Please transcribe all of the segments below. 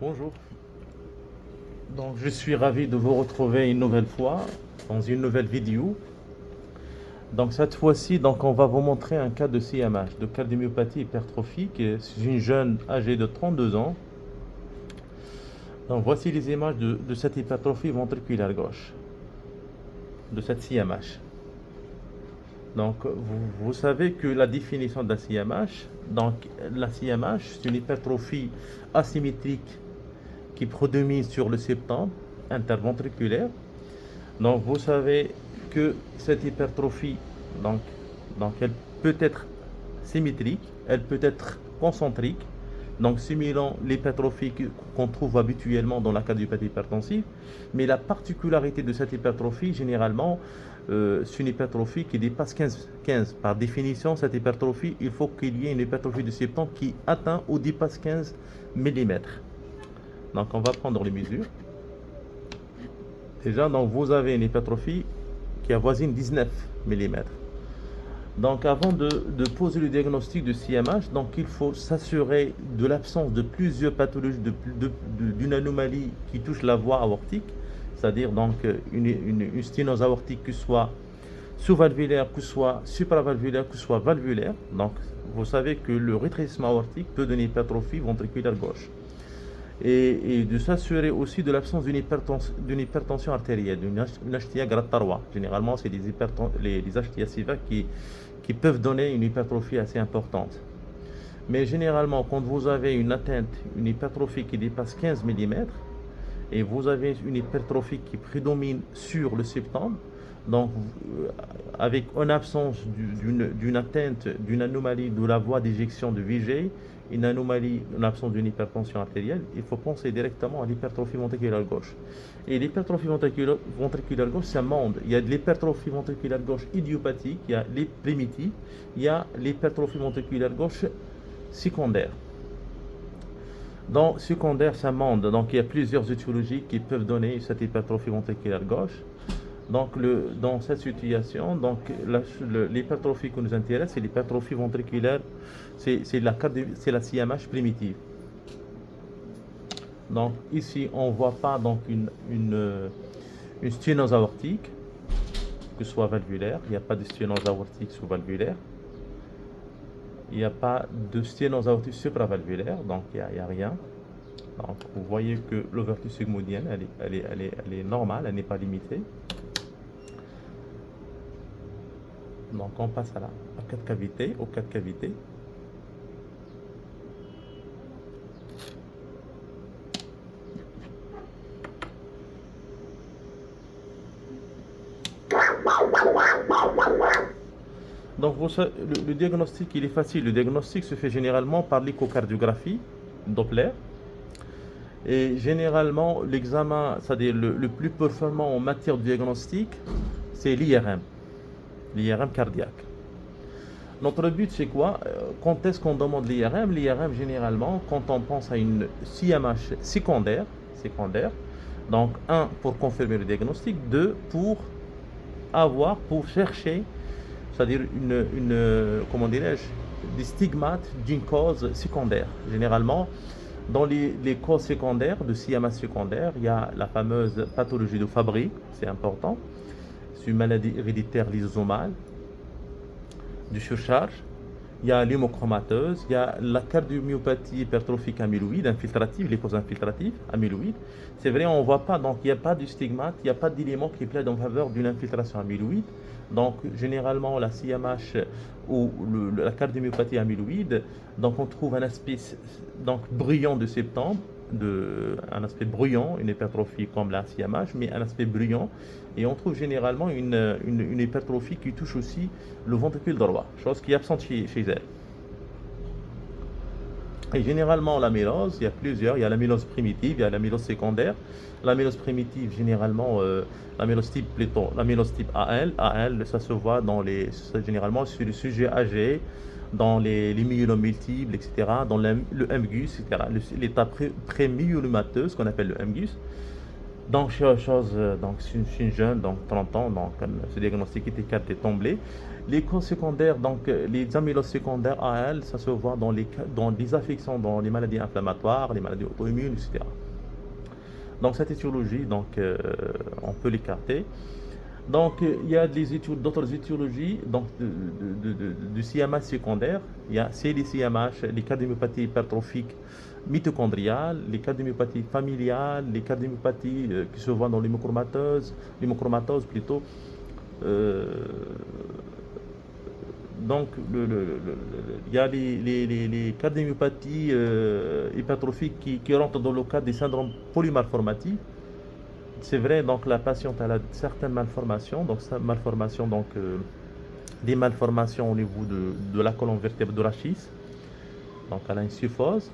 Bonjour. Donc, je suis ravi de vous retrouver une nouvelle fois dans une nouvelle vidéo. Donc, cette fois-ci, on va vous montrer un cas de CMH, de cardiomyopathie hypertrophique. C'est une jeune âgée de 32 ans. Donc, voici les images de cette hypertrophie ventriculaire gauche, de cette CMH. Donc, vous savez que la définition de la CMH, la CMH, c'est une hypertrophie asymétrique qui prédomine sur le septum interventriculaire. Donc, vous savez que cette hypertrophie, donc, elle peut être symétrique, elle peut être concentrique, donc simulant l'hypertrophie qu'on trouve habituellement dans la cardiopathie hypertensive. Mais la particularité de cette hypertrophie, généralement, c'est une hypertrophie qui dépasse 15. Par définition, cette hypertrophie, il faut qu'il y ait une hypertrophie du septum qui atteint ou dépasse 15 mm. Donc, on va prendre les mesures. Déjà, donc, vous avez une hypertrophie qui avoisine 19 mm. Donc, avant de poser le diagnostic de CMH, donc, il faut s'assurer de l'absence de plusieurs pathologies, d'une anomalie qui touche la voie aortique, c'est-à-dire donc une sténose aortique que ce soit sous-valvulaire, que ce soit supravalvulaire, que ce soit valvulaire. Donc, vous savez que le rétrécissement aortique peut donner hypertrophie ventriculaire gauche. Et de s'assurer aussi de l'absence d'une hypertension artérielle, d'une HTA grade 3. Généralement, c'est les HTA sévères qui peuvent donner une hypertrophie assez importante. Mais généralement, quand vous avez une hypertrophie qui dépasse 15 mm, et vous avez une hypertrophie qui prédomine sur le septum, donc avec une absence d'une atteinte, d'une anomalie de la voie d'éjection de VG, une absence d'une hypertension artérielle, il faut penser directement à l'hypertrophie ventriculaire gauche. Et l'hypertrophie ventriculaire gauche, c'est un monde. Il y a de l'hypertrophie ventriculaire gauche idiopathique, il y a les primitives, il y a l'hypertrophie ventriculaire gauche secondaire. Dans secondaire, c'est un monde. Donc, il y a plusieurs étiologies qui peuvent donner cette hypertrophie ventriculaire gauche. Donc, dans cette situation, l'hypertrophie qui nous intéresse, c'est l'hypertrophie ventriculaire, c'est la CMH primitive. Donc, ici, on ne voit pas donc, une sténose aortique, que ce soit valvulaire. Il n'y a pas de sténose aortique sous-valvulaire. Il n'y a pas de sténose aortique supravalvulaire, donc il n'y a rien. Donc, vous voyez que l'ouverture sigmoïdienne, elle est normale, elle n'est pas limitée. Donc, on passe aux quatre cavités. Donc, le diagnostic, il est facile. Le diagnostic se fait généralement par l'échocardiographie Doppler. Et généralement, l'examen, c'est-à-dire le plus performant en matière de diagnostic, c'est l'IRM cardiaque. Notre but, c'est quoi? Quand est-ce qu'on demande l'IRM? L'IRM, généralement, quand on pense à une CMH secondaire, donc un, pour confirmer le diagnostic, deux, pour chercher, c'est-à-dire comment dirais-je, des stigmates d'une cause secondaire. Généralement, dans les causes secondaires de CMH secondaire, il y a la fameuse pathologie de Fabry, c'est important. C'est une maladie héréditaire lysosomale, de surcharge. Il y a l'hémochromatose, il y a la cardiomyopathie hypertrophique amyloïde, infiltrative, les causes infiltratives, amyloïde. C'est vrai, on ne voit pas, donc il n'y a pas de stigmate, il n'y a pas d'élément qui plaide en faveur d'une infiltration amyloïde. Donc, généralement, la CMH ou la cardiomyopathie amyloïde, donc on trouve un aspect bruyant de septum, un aspect bruyant, une hypertrophie comme la CMH, mais un aspect bruyant. Et on trouve généralement une hypertrophie qui touche aussi le ventricule droit, chose qui est absente chez elle. Et généralement, l'amylose, il y a plusieurs. Il y a l'amylose primitive, il y a l'amylose secondaire. L'amylose primitive, généralement, l'amylose type AL. AL, ça se voit généralement sur les sujets âgés, dans les myélomes multiples, etc., dans le MGUS, etc., l'état pré-myélomateux, ce qu'on appelle le MGUS. Donc, donc c'est une jeune, donc 30 ans, donc ce diagnostic est écarté d'emblée. Les causes secondaires, donc les amyloses secondaires à elles, ça se voit dans les affections, dans les maladies inflammatoires, les maladies auto-immunes, etc. Donc cette étiologie, donc on peut l'écarter. Donc il y a d'autres étiologies donc, du CMH secondaire. C'est les CMH, les cardiomyopathies hypertrophiques mitochondriales, les cardiomyopathies familiales, les cardiomyopathies qui se voient dans l'hémochromatose plutôt. Euh, donc, il y a les cardiomyopathies hypertrophiques qui rentrent dans le cadre des syndromes polymalformatifs. C'est vrai, donc la patiente elle a certaines malformations, donc cette malformation, donc des malformations au niveau de la colonne vertébrale de la rachis. Donc elle a une kyphose,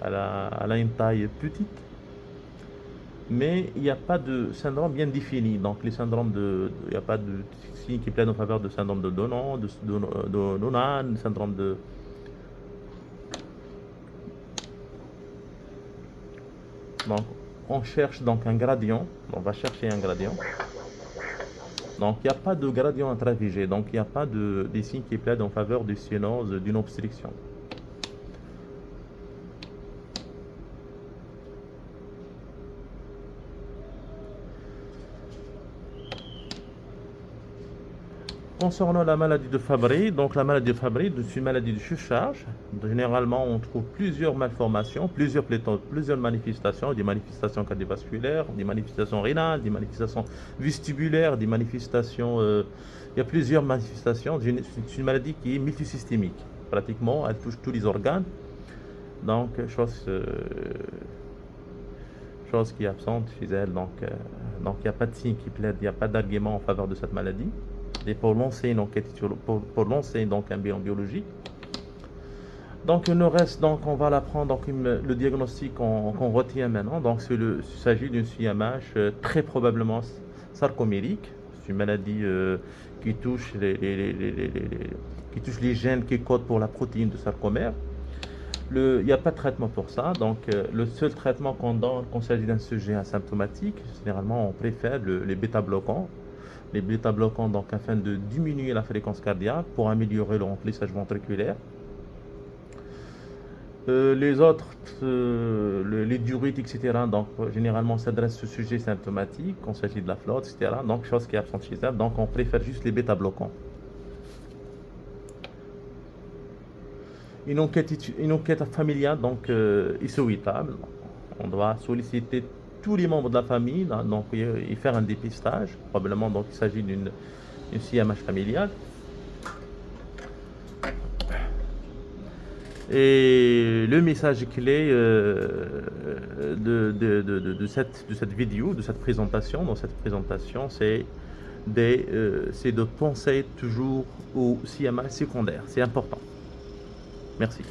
elle a une taille petite, mais il n'y a pas de syndrome bien défini. Donc les syndromes il n'y a pas de signe qui plaident en faveur de syndrome de Noonan, syndrome de. Donc on cherche donc un gradient, on va chercher un gradient. Donc il n'y a pas de gradient intravigé, donc il n'y a pas des signes qui plaident en faveur du cyanose, d'une obstruction. Concernant la maladie de Fabry, donc la maladie de Fabry, c'est une maladie de surcharge. Généralement, on trouve plusieurs malformations, plusieurs manifestations, des manifestations cardiovasculaires, des manifestations rénales, des manifestations vestibulaires, des manifestations. Il y a plusieurs manifestations. C'est une maladie qui est multisystémique. Pratiquement, elle touche tous les organes. Donc, chose qui est absente chez elle. Donc, il n'y a pas de signe qui plaide, il n'y a pas d'argument en faveur de cette maladie. Et pour lancer une enquête, pour lancer donc un bilan biologique. Donc il nous reste, donc on va la prendre, donc le diagnostic qu'on retient maintenant. Donc il s'agit d'une CMH très probablement sarcomérique. C'est une maladie qui touche qui touche les gènes qui codent pour la protéine de sarcomère. Il n'y a pas de traitement pour ça, donc le seul traitement qu'on donne quand il s'agit d'un sujet asymptomatique, généralement on préfère les bêta-bloquants. Les bêta-bloquants donc afin de diminuer la fréquence cardiaque pour améliorer le remplissage ventriculaire. Les autres, les diurétiques, etc., donc généralement s'adressent au sujet symptomatique, quand il s'agit de la flotte, etc., donc chose qui est absente chez elle, donc on préfère juste les bêta-bloquants. Une enquête familiale donc est souhaitable. On doit solliciter tous les membres de la famille donc, et faire un dépistage. Probablement donc il s'agit d'une CMH familiale. Et le message clé de cette vidéo, de cette présentation, c'est de penser toujours au CMH secondaire. C'est important. Merci.